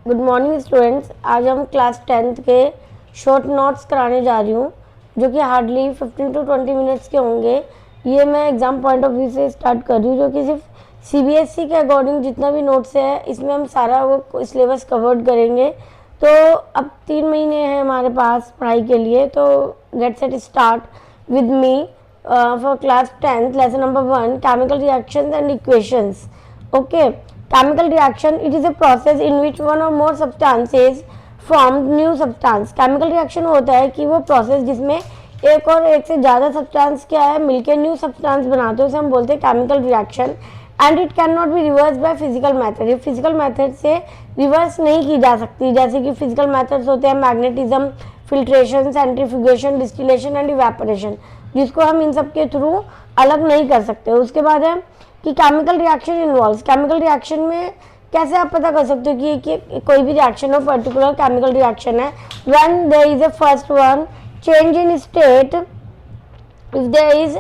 Good morning students. आज हम class 10th के शॉर्ट नोट्स कराने जा रही हूँ जो कि हार्डली 15 to 20 मिनट्स के होंगे। ये मैं एग्ज़ाम पॉइंट ऑफ व्यू से स्टार्ट कर रही हूँ जो कि सिर्फ सीबीएसई के अकॉर्डिंग जितना भी नोट्स है इसमें हम सारा वो सिलेबस कवर्ड करेंगे। तो अब 3 महीने हैं हमारे पास पढ़ाई के लिए, तो get set start with me for class 10th lesson number 1 chemical reactions and equations. Okay, chemical reaction, it is a process in which one or more substances form new substance। chemical reaction होता है कि वो process जिसमें एक और एक से ज़्यादा substance क्या है मिलके new substance बनाते हैं, उसे हम बोलते हैं chemical reaction। and it cannot be reversed by physical method। ये physical method से reverse नहीं की जा सकती, जैसे कि physical methods होते हैं magnetism, filtration, centrifugation, distillation and evaporation, जिसको हम इन सब के थ्रू अलग नहीं कर सकते। उसके बाद है कि chemical reaction involves. Chemical reaction में कैसे आप पता कर सकते हो कि कोई भी रिएक्शन हो पर्टिकुलर केमिकल रिएक्शन है। When there is a first one change in state, if there is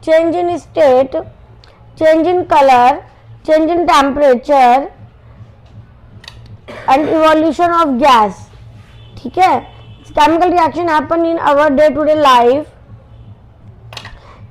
change in state, change in colour, change in temperature and evolution of gas. ठीक है, chemical reaction happen in our day to day life.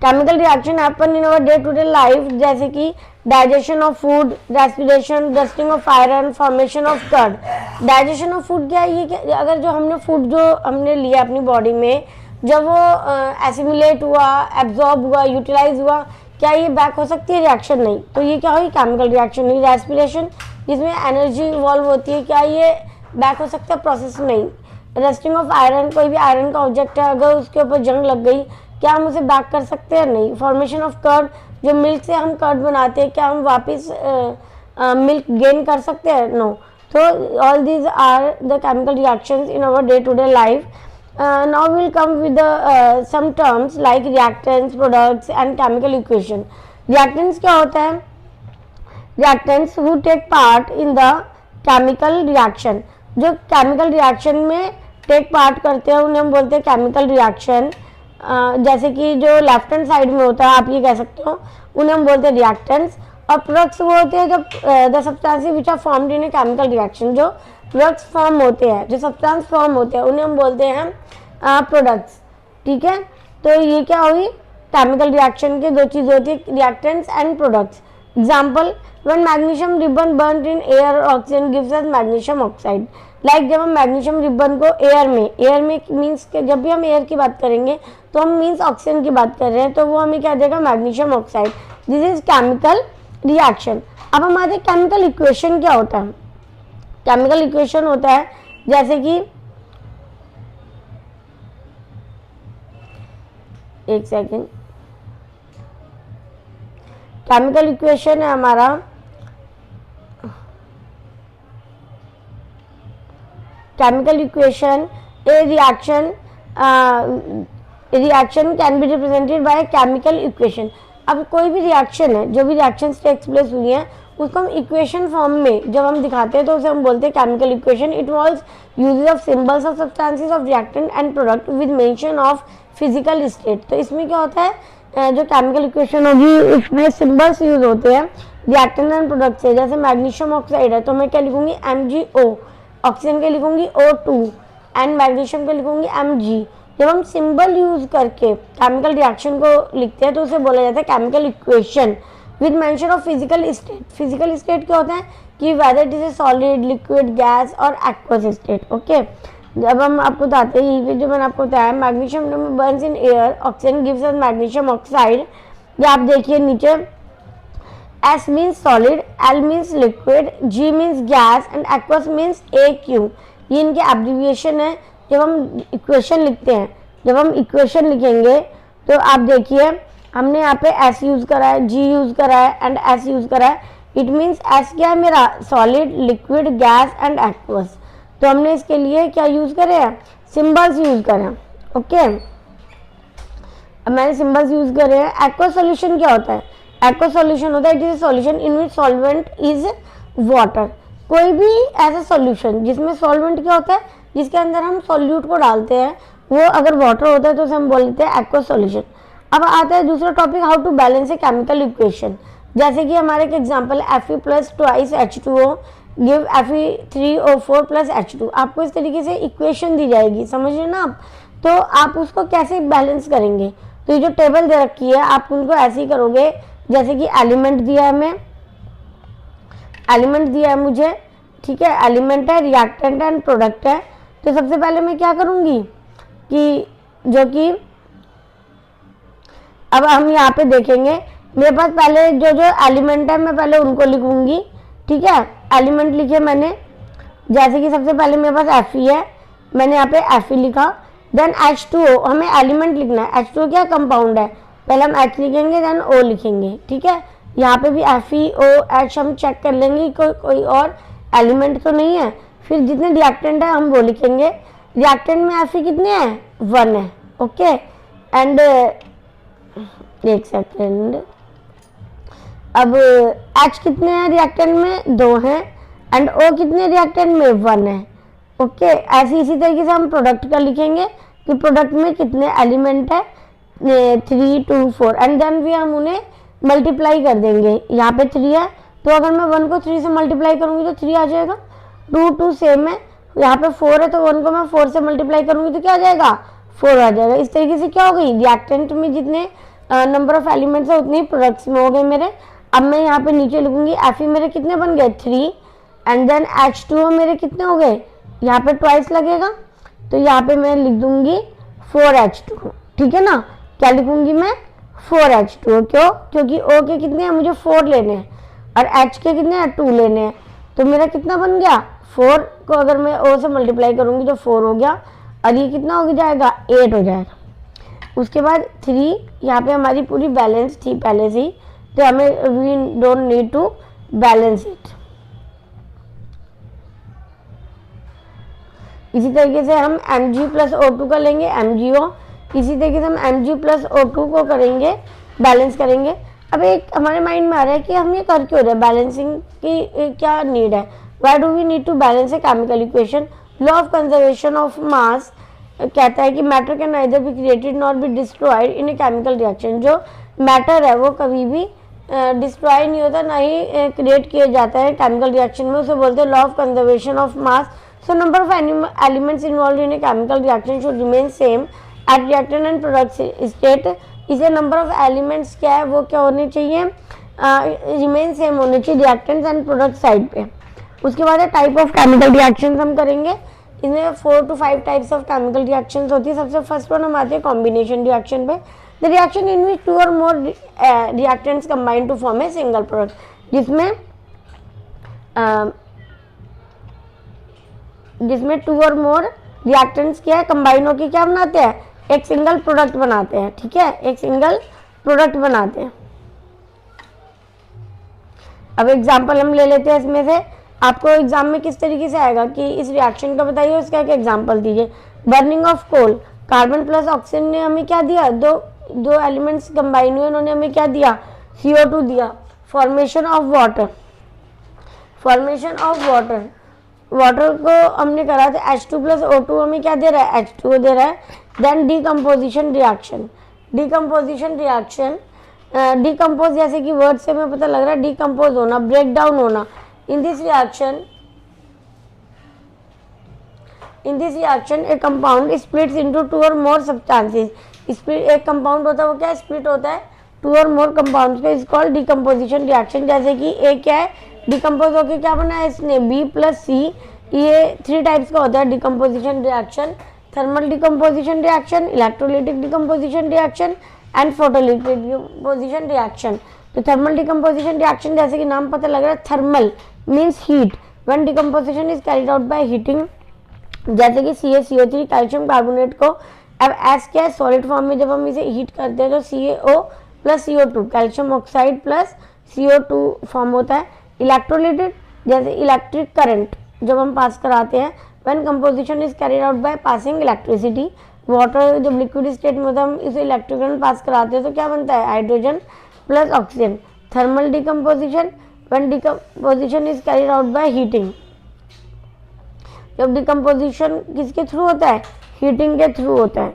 Chemical reaction happen in our day to day life, जैसे कि digestion of food, respiration, rusting of iron, formation of curd. Digestion of food क्या है? ये क्या, अगर जो हमने food जो हमने लिया अपनी बॉडी में, जब वो एसिमिलेट हुआ, एब्जॉर्ब हुआ, यूटिलाइज हुआ, क्या ये बैक हो सकती है? रिएक्शन नहीं। तो ये क्या हुई? केमिकल रिएक्शन नहीं। रेस्पिरेशन जिसमें एनर्जी इन्वॉल्व होती है, क्या ये बैक हो सकता है? प्रोसेस नहीं। रस्टिंग ऑफ आयरन, कोई भी आयरन का ऑब्जेक्ट है अगर उसके ऊपर जंग लग गई, क्या हम उसे बैक कर सकते हैं? नहीं। फॉर्मेशन ऑफ कर्ड, जो मिल्क से हम कर्ड बनाते हैं, क्या हम वापस मिल्क गेन कर सकते हैं? नो। तो all these are the chemical reactions in our day to day life. Now will come with some terms like reactants, products and chemical equation. Reactants क्या होता है? Reactants who take part in the chemical reaction, जो chemical reaction में take part करते हैं उन्हें हम बोलते हैं केमिकल रिएक्शन। जैसे कि जो लेफ्ट हैंड साइड में होता है, आप ये कह सकते हो, उन्हें हम बोलते हैं रिएक्टेंट्स। और प्रोडक्ट्स वो होते हैं जब the substances which are formed in a chemical reaction, जो प्रोडक्ट्स फॉर्म होते हैं, जो सब्सटेंस फॉर्म होते हैं, उन्हें हम बोलते हैं प्रोडक्ट्स। ठीक है, तो ये क्या हुई? केमिकल रिएक्शन के दो चीज़ होती है, reactants and products. Example, when magnesium ribbon burned in air, oxygen gives us magnesium oxide. Like जब हम मैग्नीशियम रिबन को एयर में मीन्स जब भी हम एयर की बात करेंगे तो हम मीन्स ऑक्सीजन की बात कर रहे हैं, तो वो हमें क्या देगा? Magnesium oxide. This is chemical reaction. अब हमारे केमिकल इक्वेशन क्या होता है? केमिकल इक्वेशन होता है जैसे कि, एक सेकेंड, केमिकल इक्वेशन है हमारा chemical equation, a reaction can be represented by a chemical equation। अब कोई भी रिएक्शन है, जो भी रिएक्शन टेक्स प्लेस हुई है, उसको हम इक्वेशन फॉर्म में जब हम दिखाते हैं तो उसे हम बोलते हैं chemical equation. It involves uses of symbols of substances of reactant and product with mention of physical state. तो इसमें क्या होता है, जो केमिकल इक्वेशन होगी इसमें सिंबल्स यूज होते हैं रिएक्टेंट एंड प्रोडक्ट से। जैसे मैग्नीशियम ऑक्साइड है तो मैं क्या लिखूंगी? MgO। ऑक्सीजन के लिखूंगी O2 एंड मैग्नीशियम के लिखूंगी Mg। जब हम सिंबल यूज करके केमिकल रिएक्शन को लिखते हैं तो उसे बोला जाता है chemical equation with mention of physical state. Physical state क्या होता है कि whether it is a solid, liquid, gas और एक्वस स्टेट। ओके, जब हम आपको बताते हैं, जो मैंने आपको बताया, magnesium Burns in air, oxygen gives us magnesium oxide. ये आप देखिए नीचे, S means solid, L means liquid, G means gas and aqueous means AQ। ये इनके एब्रिविएशन है जब हम इक्वेशन लिखते हैं। जब हम इक्वेशन लिखेंगे तो आप देखिए हमने यहाँ पे S यूज करा है, G यूज करा है एंड S यूज करा है। इट मीन्स S क्या है मेरा? Solid, liquid, gas and aqueous. तो हमने इसके लिए क्या यूज करे हैं? सिंबल्स यूज करे हैं। ओके, अब मैंने सिंबल्स यूज करे हैं। एक्वस सॉल्यूशन क्या होता है? एक्वा सॉल्यूशन होता है, it is solution in which solvent is water. कोई भी ऐसा सॉल्यूशन जिसमें सॉल्वेंट क्या होता है, जिसके अंदर हम सॉल्यूट को डालते हैं, वो अगर वाटर होता है तो उसे हम बोलते हैं एक्वा सॉल्यूशन। अब आता है दूसरा topic, how to balance a chemical equation. जैसे कि हमारे एक example Fe plus twice H2O give Fe3O4 plus H2। आपको इस तरीके से इक्वेशन दी जाएगी, समझ रहे ना आप। तो आप उसको कैसे बैलेंस करेंगे, तो ये जो टेबल दे रखी है आप उनको ऐसे ही करोगे, जैसे कि एलिमेंट दिया है, मैं एलिमेंट दिया है मुझे, ठीक है, एलिमेंट है, रिएक्टेंट है एंड प्रोडक्ट है। तो सबसे पहले मैं क्या करूँगी कि जो कि अब हम यहाँ पे देखेंगे, मेरे पास पहले जो जो एलिमेंट है मैं पहले उनको लिखूंगी, ठीक है। एलिमेंट लिखे मैंने, जैसे कि सबसे पहले मेरे पास Fe है, मैंने यहाँ पे Fe लिखा। देन H2O, हमें एलिमेंट लिखना है, H2O क्या कंपाउंड है, पहले हम H लिखेंगे देन O लिखेंगे, ठीक है। यहाँ पे भी FeOH हम चेक कर लेंगे कोई और एलिमेंट तो नहीं है। फिर जितने रिएक्टेंट है हम वो लिखेंगे। रिएक्टेंट में Fe कितने हैं, 1 है, ओके। एंड एक सेकेंड, अब H कितने हैं रिएक्टेंट में, 2 हैं, एंड O कितने रिएक्टेंट में, 1 है, ओके। ऐसे इसी तरीके से हम प्रोडक्ट का लिखेंगे कि प्रोडक्ट में कितने एलिमेंट है, 3 2 4, एंड देन भी हम उन्हें मल्टीप्लाई कर देंगे। यहाँ पे 3 है तो अगर मैं 1 को 3 से मल्टीप्लाई करूँगी तो 3 आ जाएगा। 2 सेम है, यहाँ पे 4 है तो 1 को मैं 4 से मल्टीप्लाई करूँगी तो क्या आ जाएगा, 4 आ जाएगा। इस तरीके से क्या हो गई, रिएक्टेंट में जितने नंबर ऑफ एलिमेंट्स है उतने ही प्रोडक्ट्स में हो गए मेरे। अब मैं यहाँ पे नीचे लिखूंगी Fe मेरे कितने बन गए, 3, एंड देन H2O मेरे कितने हो गए, यहाँ पे ट्वाइस लगेगा तो यहाँ पे मैं लिख दूंगी 4H2O, ठीक है ना। क्या लिखूंगी मैं, 4H2O, क्यों, क्योंकि O के कितने हैं, मुझे 4 लेने हैं, और H के कितने हैं, 2 लेने हैं। तो मेरा कितना बन गया, 4 को अगर मैं O से मल्टीप्लाई करूंगी तो 4 हो गया, और ये कितना हो जाएगा, 8 हो जाएगा। उसके बाद 3, यहाँ पे हमारी पूरी बैलेंस थी पहले से ही, तो हमें we don't need to balance it. इसी तरीके से हम Mg प्लस O2 का लेंगे, MgO। इसी तरीके से हम Mg प्लस O2 को करेंगे, बैलेंस करेंगे। अब एक हमारे माइंड में आ रहा है कि हम ये कर क्यों रहे, बैलेंसिंग की क्या नीड है, why do we need to balance a chemical equation. Law of conservation of mass कहता है कि matter can neither be created not be destroyed in a chemical reaction. जो मैटर है वो कभी भी डिस्ट्रॉय नहीं होता, ना ही क्रिएट किया जाता है केमिकल रिएक्शन में, उसे बोलते हैं law of conservation of mass. So number of elements involve in a chemical reaction should remain same at reactant and product state. इसे नंबर ऑफ एलिमेंट्स क्या है वो क्या होने चाहिए, रिमेन सेम होने चाहिए रिएक्टेंट्स एंड प्रोडक्ट साइड पे। उसके बाद टाइप ऑफ केमिकल रिएक्शंस हम करेंगे, इसमें 4 to 5 types of chemical reactions होती है। सबसे फर्स्ट वन हम आते हैं कॉम्बिनेशन रिएक्शन पे। The reaction in which 2 or more reactants combine to form a single product, जिसमें 2 or more रिएक्टेंट्स क्या है, कंबाइन होकर क्या बनाते हैं, एक सिंगल प्रोडक्ट बनाते हैं, ठीक है, एक सिंगल प्रोडक्ट बनाते हैं। अब एग्जाम्पल हम ले लेते हैं इसमें से, आपको एग्जाम में किस तरीके से आएगा कि इस रिएक्शन का बताइए, उसका एक एग्जाम्पल दीजिए। Burning of coal, carbon plus oxygen ने हमें क्या दिया, दो एलिमेंट्स कंबाइन हुए, उन्होंने हमें क्या दिया, CO2 दिया। Formation of water, formation of water, water को हमने करा था H2 प्लस O2 हमें क्या दे रहा है, H2O दे रहा है। Then decomposition reaction, decomposition reaction, decompose जैसे कि वर्ड से हमें पता लग रहा है डिकम्पोज होना, ब्रेक डाउन होना। In this reaction A compound splits into 2 or more substances. एक कंपाउंड होता है वो क्या स्प्लिट होता है 2 or more कंपाउंड्स का, इज कॉल्ड डिकम्पोजिशन रिएक्शन। जैसे कि ए क्या है, डिकम्पोज होकर क्या बना है इसने, B प्लस C। ये 3 टाइप्स का होता है decomposition reaction, thermal decomposition reaction, electrolytic decomposition reaction and photolytic decomposition reaction. तो थर्मल डिकम्पोजिशन रिएक्शन जैसे कि नाम पता लग रहा है, thermal means heat, when decomposition is carried out by heating. जैसे कि CaCO3 कैल्शियम कार्बोनेट को, अब एस क्या है, सॉलिड फॉर्म में जब हम इसे हीट करते हैं तो CaO plus CO2 calcium oxide plus CO2 form होता है। इलेक्ट्रोलाइटेड जैसे इलेक्ट्रिक करंट जब हम पास कराते हैं, when composition is carried out by passing electricity. Water जब लिक्विड स्टेट में होता है हम इसे इलेक्ट्रिक करंट पास कराते हैं तो क्या बनता है, hydrogen plus oxygen. Thermal decomposition, when decomposition is carried out by heating. जब डिकम्पोजिशन किसके थ्रू होता है, हीटिंग के थ्रू होता है,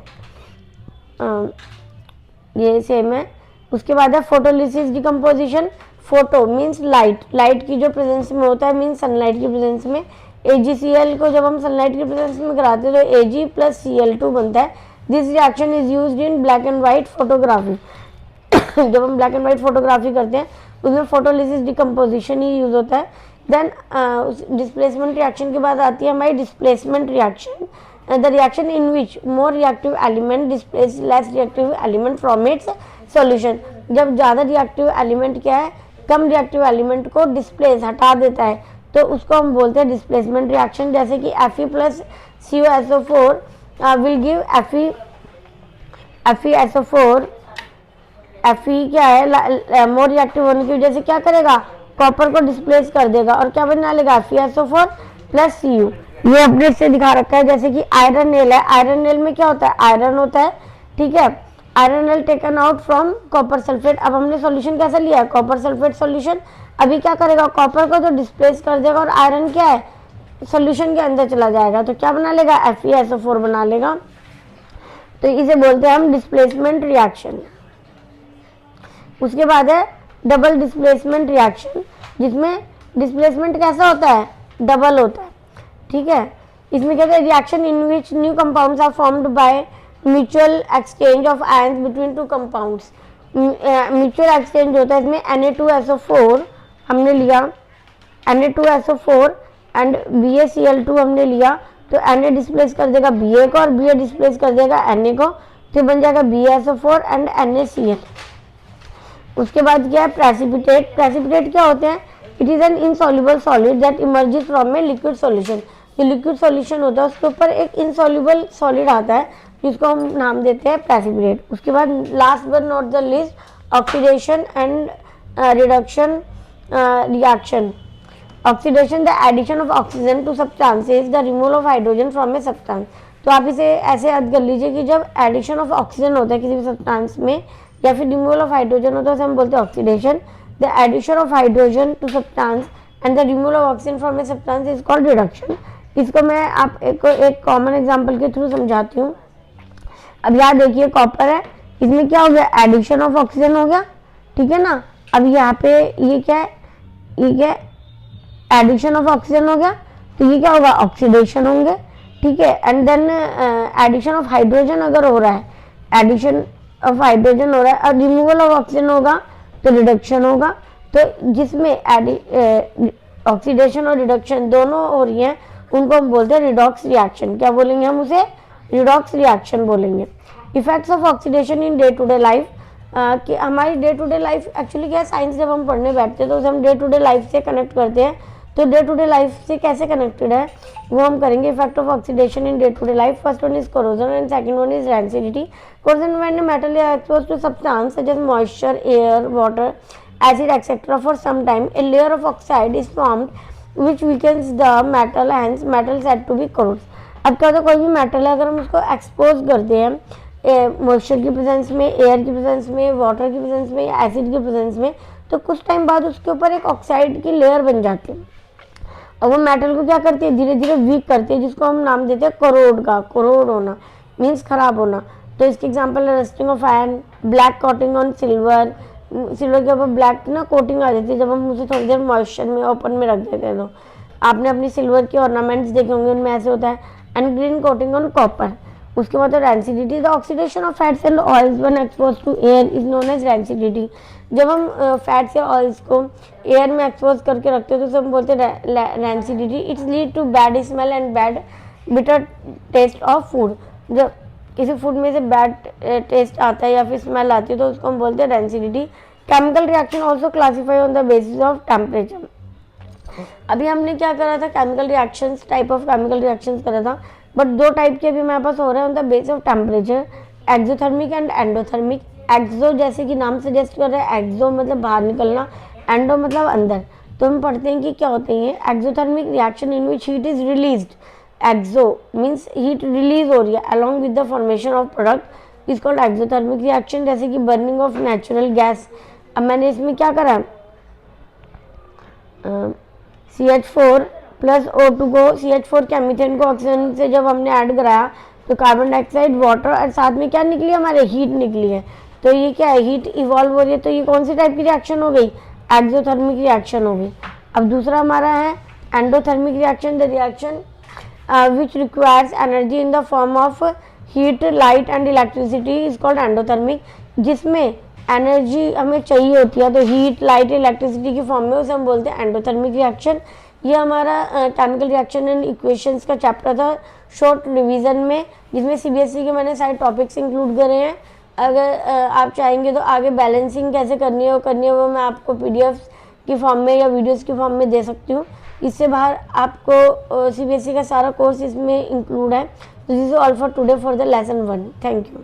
ये सेम है। उसके बाद है photolysis decomposition. Photo means light, light की जो प्रेजेंस में होता है मीन्स सनलाइट की प्रेजेंस में। AgCl को जब हम सनलाइट की प्रेजेंस में कराते हैं तो Ag प्लस Cl2 बनता है। This reaction is used in black and white photography. जब हम ब्लैक एंड वाइट फोटोग्राफी करते हैं उसमें फोटोलिसिस डिकम्पोजिशन ही यूज होता है। देन डिस्प्लेसमेंट रिएक्शन के बाद आती है हमारी displacement reaction, the reaction in which more reactive element displace less reactive element from its solution. जब ज़्यादा रिएक्टिव एलिमेंट क्या है, कम रिएक्टिव एलिमेंट को डिस्प्लेस हटा देता है, तो उसको हम बोलते हैं डिस्प्लेसमेंट रिएक्शन। जैसे कि Fe plus CuSO4 will give FeSO4। Fe क्या है, मोर रिएक्टिव होने की वजह से क्या करेगा, कॉपर को डिस्प्लेस कर देगा और क्या बना लेगा, FeSO4 प्लस Cu। ये अपने से दिखा रखा है। जैसे कि आयरन नेल है, आयरन नेल में क्या होता है, आयरन होता है, ठीक है। Iron nail taken out from copper sulphate. अब हमने सॉल्यूशन कैसा लिया है, कॉपर सल्फेट सॉल्यूशन। अभी क्या करेगा, कॉपर को तो डिस्प्लेस कर देगा और आयरन क्या है, सॉल्यूशन के अंदर चला जाएगा, तो क्या बना लेगा, FeSO4 बना लेगा। तो इसे बोलते हैं हम डिस्प्लेसमेंट रिएक्शन। उसके बाद है डबल डिस्प्लेसमेंट रिएक्शन, जिसमें डिस्प्लेसमेंट कैसा होता है, डबल होता है, ठीक है। इसमें क्या है, reaction in which new compounds are formed by mutual exchange of ions between two compounds. Mutual exchange होता है इसमें। Na2SO4 हमने लिया, Na2SO4 एंड BaCl2 हमने लिया, तो Na डिस्प्लेस कर देगा Ba को और Ba डिस्प्लेस कर देगा Na को, तो बन जाएगा BaSO4 एंड NaCl। उसके बाद क्या है, प्रेसिपिटेट। प्रेसिपिटेट क्या होते हैं, it is an insoluble solid that emerges from a liquid solution. जो लिक्विड सॉल्यूशन होता है उसके ऊपर एक इनसॉल्युबल सॉलिड आता है जिसको हम नाम देते हैं प्रेसिपिटेट। उसके बाद last but not the least oxidation and reduction reaction. Oxidation, the addition of oxygen to substances, the removal of hydrogen from a substance. तो आप इसे ऐसे याद कर लीजिए कि जब एडिशन ऑफ ऑक्सीजन होता है किसी भी सब्सटेंस में या फिर रिमूवल ऑफ हाइड्रोजन होता है उसे हम बोलते हैं oxidation. The addition of hydrogen to substance and the removal of oxygen from a substance is called reduction. इसको मैं आप एक कॉमन एग्जांपल के थ्रू समझाती हूँ। अब यहाँ देखिए कॉपर है, इसमें क्या हो गया, एडिशन ऑफ ऑक्सीजन हो गया, ठीक है ना। अब यहाँ पे ये क्या है, ये क्या है, एडिशन ऑफ ऑक्सीजन हो गया, तो ये क्या होगा, ऑक्सीडेशन होंगे, ठीक है। And then addition of hydrogen अगर हो रहा है, एडिशन ऑफ हाइड्रोजन हो रहा है और रिमूवल ऑफ ऑक्सीजन होगा तो रिडक्शन होगा। तो जिसमें ऑक्सीडेशन और रिडक्शन दोनों हो रही हैं उनको हम बोलते हैं रिडॉक्स रिएक्शन। क्या बोलेंगे हम उसे, रिडॉक्स रिएक्शन बोलेंगे। Effects of oxidation in day to day life, कि हमारी day to day life actually क्या है, साइंस जब हम पढ़ने बैठते हैं तो उसे हम डे टू डे लाइफ से कनेक्ट करते हैं। तो डे टू डे लाइफ से कैसे कनेक्टेड है वो हम करेंगे। Effect of oxidation in day to day life, first one is corrosion and second one is rancidity. Corrosion when a metal is exposed to substance such as moisture, air, water, acid, etc. for some time, a layer of oxide is formed which weakens the metal, hence metal said to be corrodes। अब क्या होता है, कोई भी metal है अगर हम उसको एक्सपोज करते हैं मॉइस्चर की प्रेजेंस में, एयर की प्रेजेंस में, वाटर की प्रेजेंस में या एसिड की प्रेजेंस में, तो कुछ टाइम बाद उसके ऊपर एक ऑक्साइड की लेयर बन जाती है और वो मेटल को क्या करती है, धीरे धीरे वीक करती है, जिसको हम नाम देते हैं कोरोड का। कोरोड होना मीन्स खराब होना। तो इसके एग्जांपल है rusting of iron, black coating on silver. Silver के ऊपर ब्लैक ना कोटिंग आ जाती है जब हम उसे थोड़ी देर मॉइस्चर में ओपन में रख देते हैं। तो आपने अपनी सिल्वर के ऑर्नामेंट्स देखे होंगे, उनमें ऐसे होता है। And green coating on copper. उसके बाद rancidity, the oxidation of fats and oils when expose to air is known as rancidity. जब हम फैट्स या ऑयल्स को एयर में एक्सपोज करके रखते हैं तो हम बोलते हैं rancidity. It's lead to bad smell and bad bitter taste of food. जब किसी फूड में से बैड टेस्ट आता है या फिर स्मेल आती है तो उसको हम बोलते हैं rancidity. Chemical reaction also classify on the basis of temperature. अभी हमने क्या करा था, chemical reactions, type of chemical reactions करा था, बट दो टाइप के अभी हमारे पास हो रहे हैं on the basis of temperature, exothermic and endothermic. Exo जैसे कि नाम सजेस्ट कर रहे हैं, एक्सो मतलब बाहर निकलना, एंडो मतलब अंदर। तो हम पढ़ते हैं कि क्या होते हैं exothermic reaction in which heat is released. Exo means heat release हो रही है along with the formation of product is called exothermic reaction. जैसे कि बर्निंग ऑफ नेचुरल गैस। अब मैंने इसमें क्या करा, CH4 प्लस O2 को, CH4 क्या मीथेन को ऑक्सीजन से जब हमने ऐड कराया तो कार्बन डाइऑक्साइड, वाटर और साथ में क्या निकली, हमारे हीट निकली है। तो ये क्या है, हीट इवॉल्व हो रही है। तो ये कौन सी टाइप की रिएक्शन हो गई, एक्सोथर्मिक रिएक्शन हो गई। अब दूसरा हमारा है endothermic reaction, the reaction which requires energy in the form of heat, light and electricity is called endothermic, जिसमें एनर्जी हमें चाहिए होती है तो हीट, लाइट, इलेक्ट्रिसिटी की फॉर्म में, उसे हम बोलते हैं एंडोथर्मिक रिएक्शन। ये हमारा केमिकल रिएक्शन एंड इक्वेशंस का चैप्टर था शॉर्ट रिवीजन में, जिसमें सीबीएसई के मैंने सारे टॉपिक्स इंक्लूड करे हैं। अगर आप चाहेंगे तो आगे बैलेंसिंग कैसे करनी है वो मैं आपको पीडीएफ की फॉर्म में या वीडियोस की फॉर्म में दे सकती हूँ। इससे बाहर आपको सीबीएसई का सारा कोर्स इसमें इंक्लूड है। This is all for today for the lesson 1। Thank you.